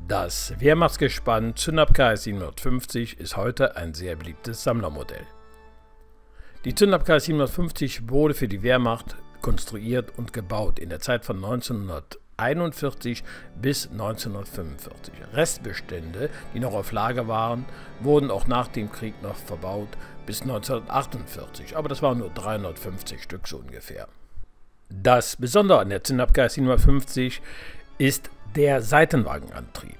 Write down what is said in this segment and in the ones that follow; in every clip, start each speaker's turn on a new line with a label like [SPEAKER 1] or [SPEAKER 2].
[SPEAKER 1] Das Wehrmachtsgespann Zündab KS 750 ist heute ein sehr beliebtes Sammlermodell. Die Zündab KS 750 wurde für die Wehrmacht konstruiert und gebaut in der Zeit von 1941 bis 1945. Restbestände, die noch auf Lager waren, wurden auch nach dem Krieg noch verbaut bis 1948, aber das waren nur 350 Stück so ungefähr. Das Besondere an der Zündab KS 750 ist der Seitenwagenantrieb.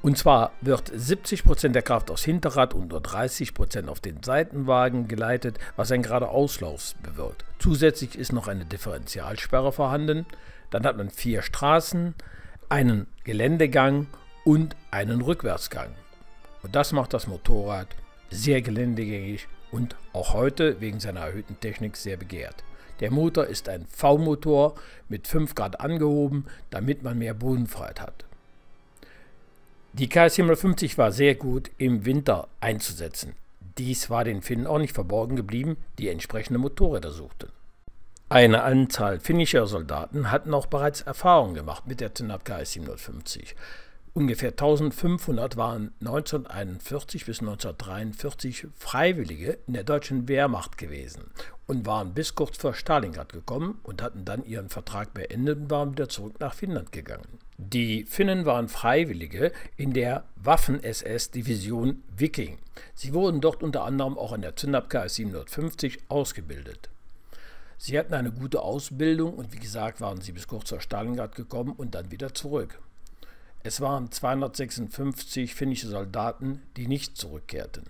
[SPEAKER 1] Und zwar wird 70% der Kraft aufs Hinterrad und nur 30% auf den Seitenwagen geleitet, was einen Geradeauslauf bewirkt. Zusätzlich ist noch eine Differentialsperre vorhanden. Dann hat man 4 Straßen, einen Geländegang und einen Rückwärtsgang. Und das macht das Motorrad sehr geländegängig und auch heute wegen seiner erhöhten Technik sehr begehrt. Der Motor ist ein V-Motor mit 5 Grad angehoben, damit man mehr Bodenfreiheit hat. Die KS 750 war sehr gut im Winter einzusetzen. Dies war den Finnen auch nicht verborgen geblieben, die entsprechende Motorräder suchten. Eine Anzahl finnischer Soldaten hatten auch bereits Erfahrung gemacht mit der Zündab KS 750. Ungefähr 1500 waren 1941 bis 1943 Freiwillige in der deutschen Wehrmacht gewesen und waren bis kurz vor Stalingrad gekommen und hatten dann ihren Vertrag beendet und waren wieder zurück nach Finnland gegangen. Die Finnen waren Freiwillige in der Waffen-SS-Division Viking. Sie wurden dort unter anderem auch an der Zündab KS 750 ausgebildet. Sie hatten eine gute Ausbildung und wie gesagt waren sie bis kurz vor Stalingrad gekommen und dann wieder zurück. Es waren 256 finnische Soldaten, die nicht zurückkehrten.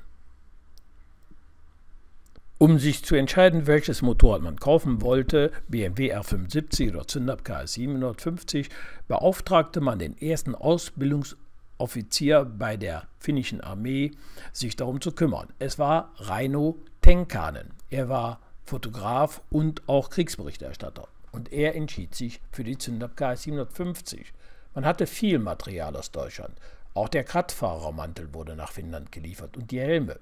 [SPEAKER 1] Um sich zu entscheiden, welches Motorrad man kaufen wollte, BMW R75 oder Zündab KS 750, beauftragte man den ersten Ausbildungsoffizier bei der finnischen Armee, sich darum zu kümmern. Es war Raino Tenkanen. Er war Fotograf und auch Kriegsberichterstatter. Und er entschied sich für die Zündab KS 750. Man hatte viel Material aus Deutschland. Auch der Kraftfahrermantel wurde nach Finnland geliefert und die Helme.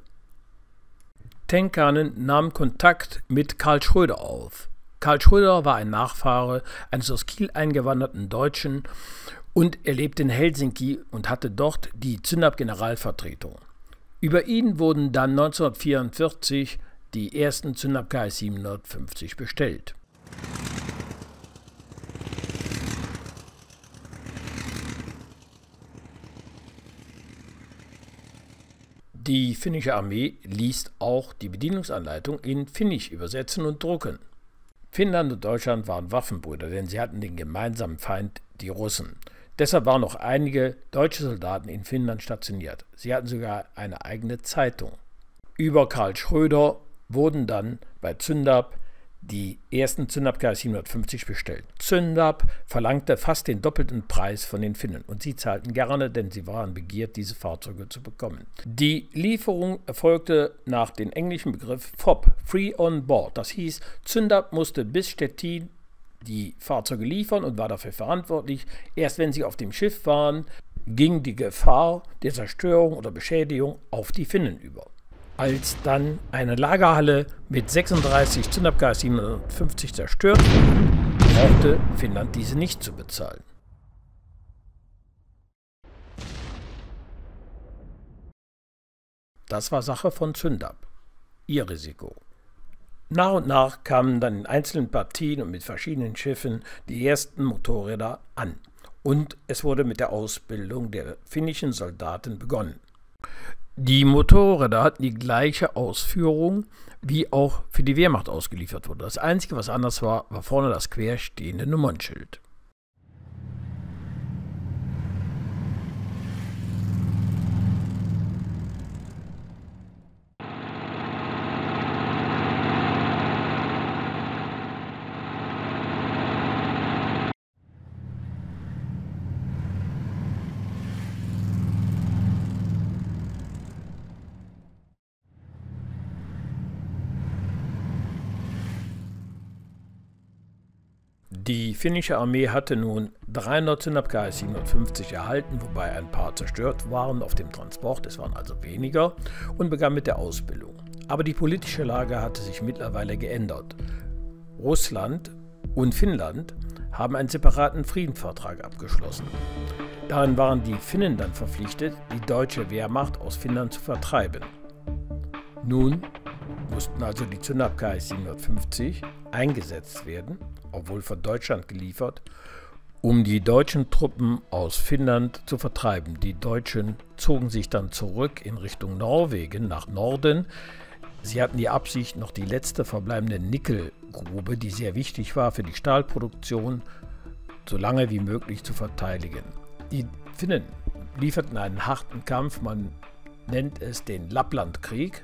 [SPEAKER 1] Tenkanen nahm Kontakt mit Karl Schröder auf. Karl Schröder war ein Nachfahre eines aus Kiel eingewanderten Deutschen und er lebte in Helsinki und hatte dort die Zündab-Generalvertretung. Über ihn wurden dann 1944 die ersten Zündab KS 750 bestellt. Die finnische Armee ließ auch die Bedienungsanleitung in Finnisch übersetzen und drucken. Finnland und Deutschland waren Waffenbrüder, denn sie hatten den gemeinsamen Feind, die Russen. Deshalb waren noch einige deutsche Soldaten in Finnland stationiert. Sie hatten sogar eine eigene Zeitung. Über Karl Schröder wurden dann bei Zündab die ersten Zündab KS 750 bestellt. Zündab verlangte fast den doppelten Preis von den Finnen und sie zahlten gerne, denn sie waren begehrt, diese Fahrzeuge zu bekommen. Die Lieferung erfolgte nach dem englischen Begriff FOB, Free on Board. Das hieß, Zündab musste bis Stettin die Fahrzeuge liefern und war dafür verantwortlich. Erst wenn sie auf dem Schiff waren, ging die Gefahr der Zerstörung oder Beschädigung auf die Finnen über. Als dann eine Lagerhalle mit 36 Zündab KS 750 zerstört wurde, brauchte Finnland diese nicht zu bezahlen. Das war Sache von Zündab, ihr Risiko. Nach und nach kamen dann in einzelnen Partien und mit verschiedenen Schiffen die ersten Motorräder an und es wurde mit der Ausbildung der finnischen Soldaten begonnen. Die Motorräder hatten die gleiche Ausführung, wie auch für die Wehrmacht ausgeliefert wurde. Das Einzige, was anders war, war vorne das querstehende Nummernschild. Die finnische Armee hatte nun 300 Zündab KS 750 erhalten, wobei ein paar zerstört waren auf dem Transport, es waren also weniger, und begann mit der Ausbildung. Aber die politische Lage hatte sich mittlerweile geändert. Russland und Finnland haben einen separaten Friedensvertrag abgeschlossen. Darin waren die Finnen dann verpflichtet, die deutsche Wehrmacht aus Finnland zu vertreiben. Nun mussten also die Zündab-KS 750 eingesetzt werden, obwohl von Deutschland geliefert, um die deutschen Truppen aus Finnland zu vertreiben. Die Deutschen zogen sich dann zurück in Richtung Norwegen, nach Norden. Sie hatten die Absicht, noch die letzte verbleibende Nickelgrube, die sehr wichtig war für die Stahlproduktion, so lange wie möglich zu verteidigen. Die Finnen lieferten einen harten Kampf, man nennt es den Lapplandkrieg.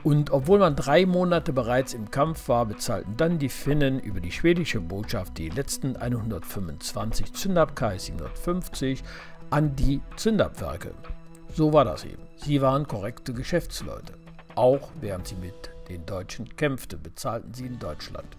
[SPEAKER 1] Und obwohl man 3 Monate bereits im Kampf war, bezahlten dann die Finnen über die schwedische Botschaft die letzten 125 Zündab-KS 750 an die Zündab-Werke. So war das eben. Sie waren korrekte Geschäftsleute. Auch während sie mit den Deutschen kämpften, bezahlten sie in Deutschland.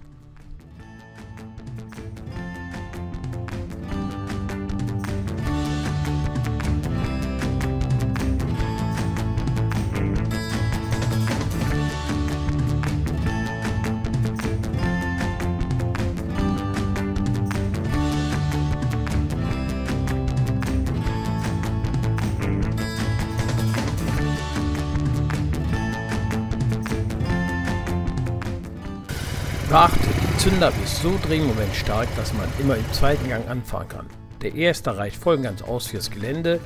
[SPEAKER 1] Beachtet, die Zündab ist so drehmomentstark, dass man immer im zweiten Gang anfahren kann. Der erste reicht voll und ganz aus fürs Gelände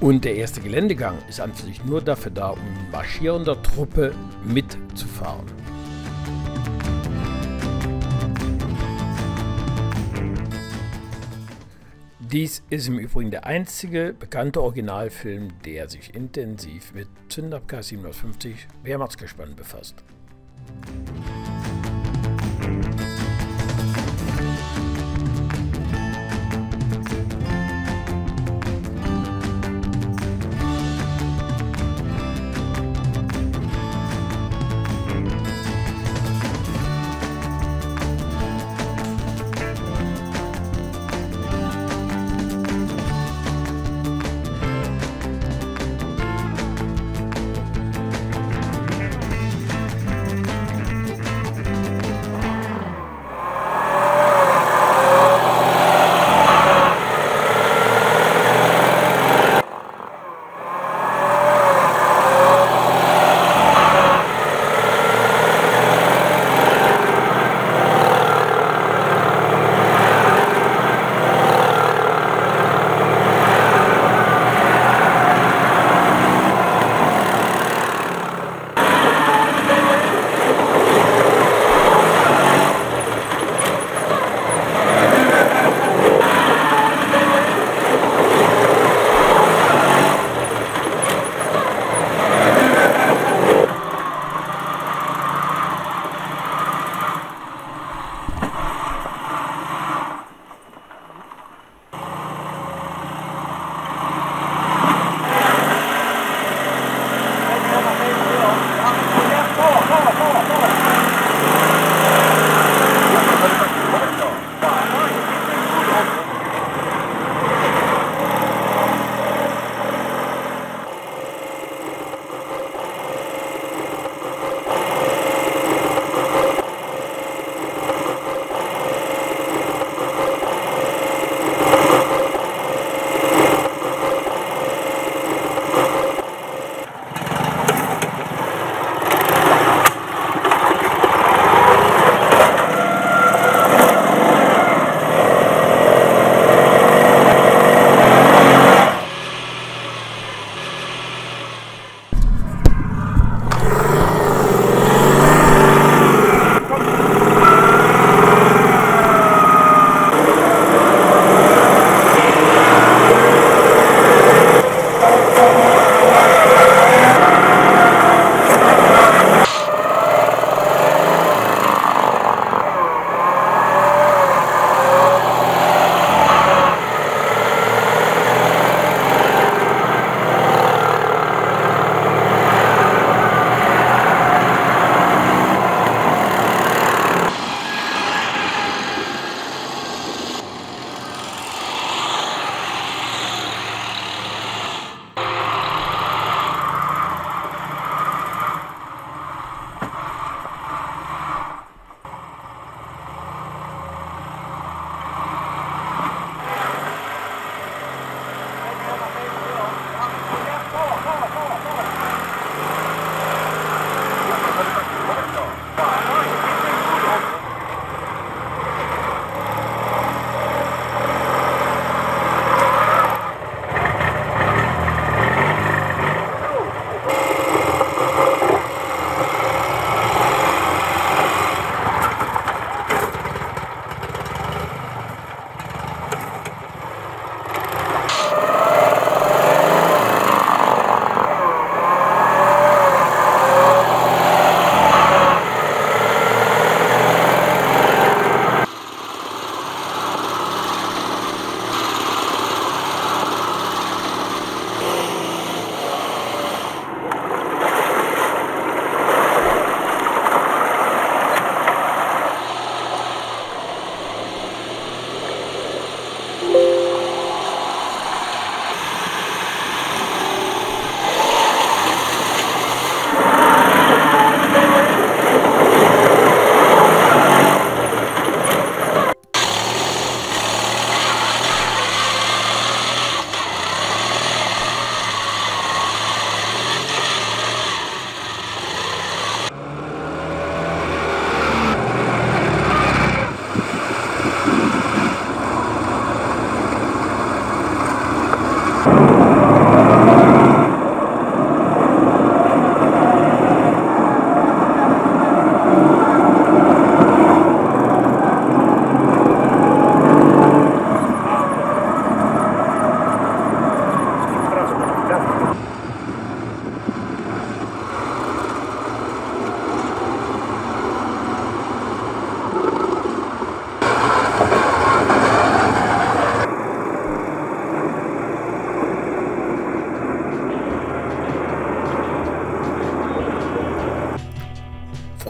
[SPEAKER 1] und der erste Geländegang ist an für sich nur dafür da, um mit marschierender Truppe mitzufahren. Dies ist im Übrigen der einzige bekannte Originalfilm, der sich intensiv mit Zündab-KS 750 Wehrmachtsgespann befasst.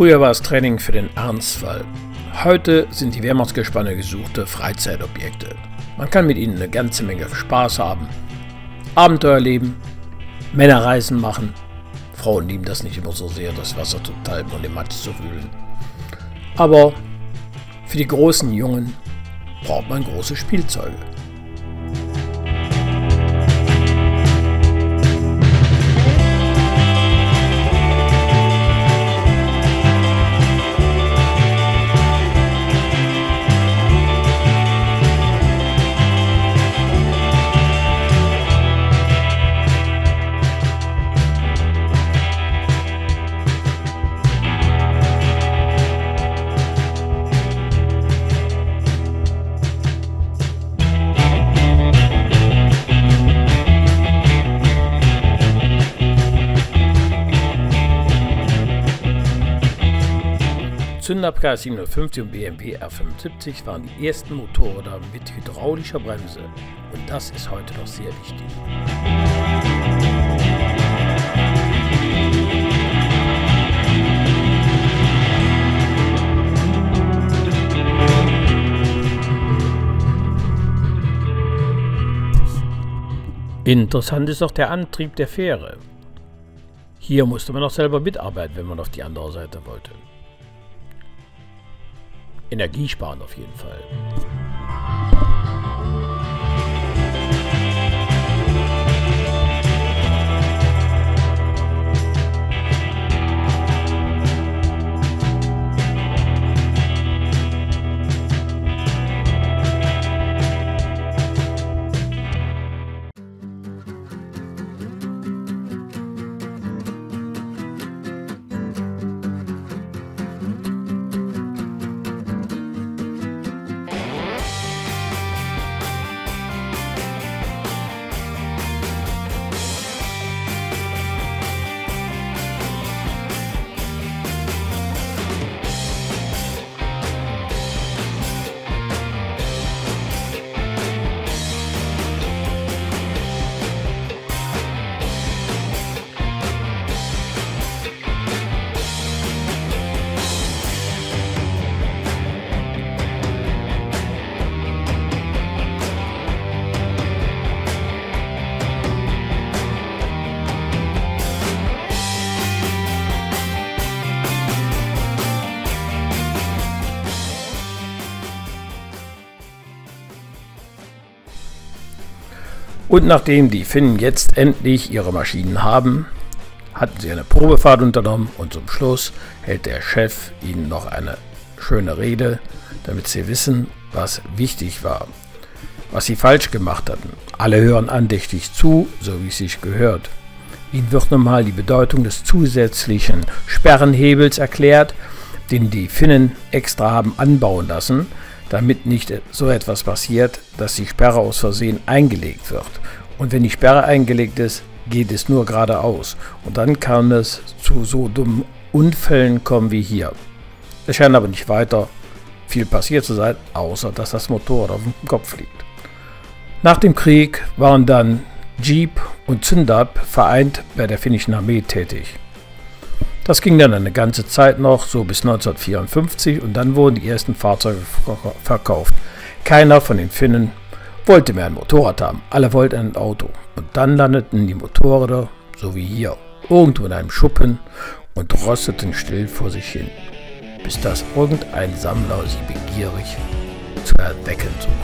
[SPEAKER 1] Früher war es Training für den Ernstfall. Heute sind die Wehrmachtsgespanne gesuchte Freizeitobjekte. Man kann mit ihnen eine ganze Menge Spaß haben, Abenteuer erleben, Männerreisen machen. Frauen lieben das nicht immer so sehr, das Wasser zu treiben und im Matsch zu wühlen. Aber für die großen Jungen braucht man große Spielzeuge. Zündapp KS750 und BMW R75 waren die ersten Motorräder mit hydraulischer Bremse und das ist heute noch sehr wichtig. Interessant ist auch der Antrieb der Fähre. Hier musste man auch selber mitarbeiten, wenn man auf die andere Seite wollte. Energiesparen auf jeden Fall. Und nachdem die Finnen jetzt endlich ihre Maschinen haben, hatten sie eine Probefahrt unternommen und zum Schluss hält der Chef ihnen noch eine schöne Rede, damit sie wissen, was wichtig war, was sie falsch gemacht hatten. Alle hören andächtig zu, so wie es sich gehört. Ihnen wird nochmal die Bedeutung des zusätzlichen Sperrenhebels erklärt, den die Finnen extra haben anbauen lassen, damit nicht so etwas passiert, dass die Sperre aus Versehen eingelegt wird. Und wenn die Sperre eingelegt ist, geht es nur geradeaus. Und dann kann es zu so dummen Unfällen kommen wie hier. Es scheint aber nicht weiter viel passiert zu sein, außer dass das Motorrad auf dem Kopf liegt. Nach dem Krieg waren dann Jeep und Zündapp vereint bei der finnischen Armee tätig. Das ging dann eine ganze Zeit noch, so bis 1954, und dann wurden die ersten Fahrzeuge verkauft. Keiner von den Finnen wollte mehr ein Motorrad haben, alle wollten ein Auto. Und dann landeten die Motorräder, so wie hier, irgendwo in einem Schuppen und rosteten still vor sich hin, bis das irgendein Sammler sie begierig zu erwecken suchte.